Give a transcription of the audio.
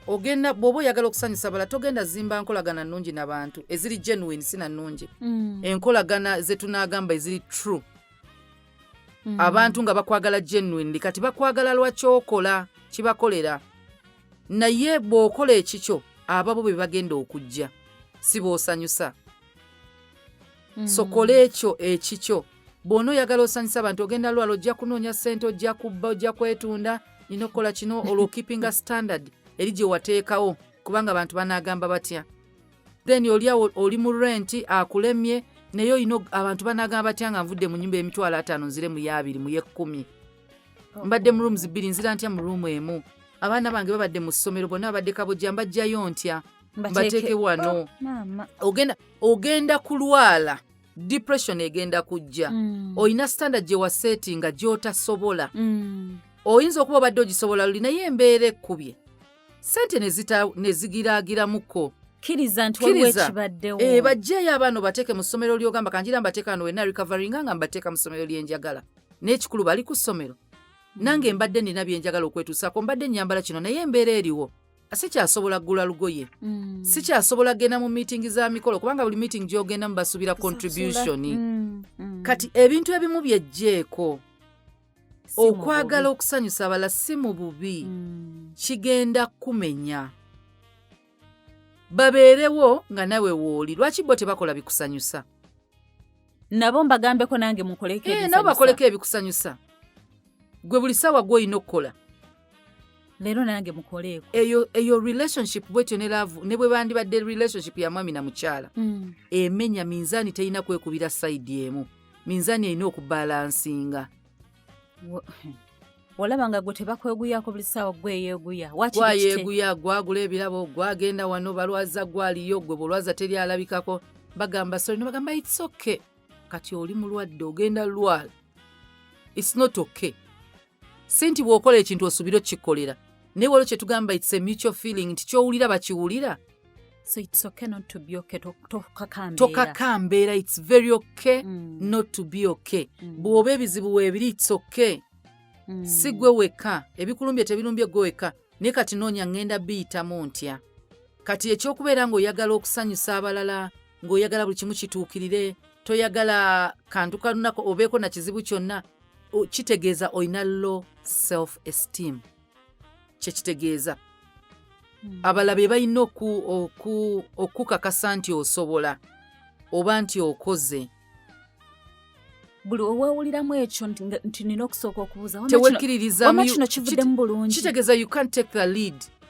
ogenda bw'oba oyagala okusanyusa bala togenda zimba nkolagana nnungi n'abantu eziri genuine sina nnungi enkolagana ze tunaagamba eziri true abantu nga bakwagala genuine kati bakwagala lwakyokola kibakolera naye bw'okola ekikyo ababo be bagenda okujja si boosanyusa so kola ekyo ekikyo bw'ona oyagala osanyusa abantu ogenda lwala ojja kunoonya ssente ojja kubba ojja kwetunda nina okukola kino olwo keepinga standard eri gye wateekawo kubanga abantu banaagamba batya then oli mu renti akulemye naye olina abantu banaagamba batya nga nvudde mu nnyumba emitwalo 5 nzire mu 2 mu 10 mbadde mu rooms 2 nzira ntya mu room emu abaana bange babadde mu ssomero bonna babadde kabojja mbajjayo ntya mbateeke wano ogenda kulwala depression egenda kujja olina standard gye wasetinga gy'otasobola oyinza okuba obadde ogisobola luli naye embeera ekkubye sente ne zigiraagiramuko kkiriza nti waliwo ekibaddewo bajjeeyo abaana obateeke mu ssomero ly'ogamba kanjira mbateeka wano wenna recoveringa nga mbateeka mu ssomero lyenjagala n'ekikulu bali ku ssomero nange mbadde nina byenjagala okwetuusaako mbadde nnyambala kino naye embeera eriwo sikyasobola kugula lugoye sikyasobola genda mu miitingi za mikolo kubanga buli meeting gy'ogenda mubasuubira contribution kati ebintu ebimu byejjeeko okwagala okusanyusa abala si mu bubi kigenda kumenya babeerewo nga nawe wooli lwaki bo tebakola bikusanyusa nabo mbagambeko nange mukoleko nabo bakoleko ebikusanyusa gwe buli ssaawa gw'olina okukola leero nange mukoleeko eyo relationship bwetyo ne love ne bwe bandibadde relationship ya mwami na mukyala emenya minzaani terina kwekubira sayidi emu minzaani erina okubalansinga olaba nga gwe tebakweguyako buli ssaawa gweyeeguya gwayeeguya gwagula ebirabo gwagenda wano balwaza gwaliyo gwe bulwaza teri alabikako bagamba sorry bagamba it's okay kati oli mulwadde ogenda lwala it's not okay sinti bw'okola ekintu osuubira okkikolera naye waliwo kye tugamba it's a mutual feeling nti kyowulira bakiwulira so it's okay not to be okay tokaka mbeera it's very okay not to be okay bw'oba ebizibu weebiri it's okay si gwe weka ebikulumbye tebirumbye gwe weka naye kati noonya ngenda biyitamu ntya kati ekyokubeera ng'oyagala okusanyusa abalala ng'oyagala buli kimu kituukirire toyagala kantu kanunako obeeko na kizibu kyonna kitegeeza olina low self esteem kyekitegeeza abala be balina okukakasa nti osobola oba nti okoze buli oweewuliramu ekyo nti nina okusooka okubuuza tewekkiririzamu kino kivuddemu bulungi kitegeeza you can't take the lead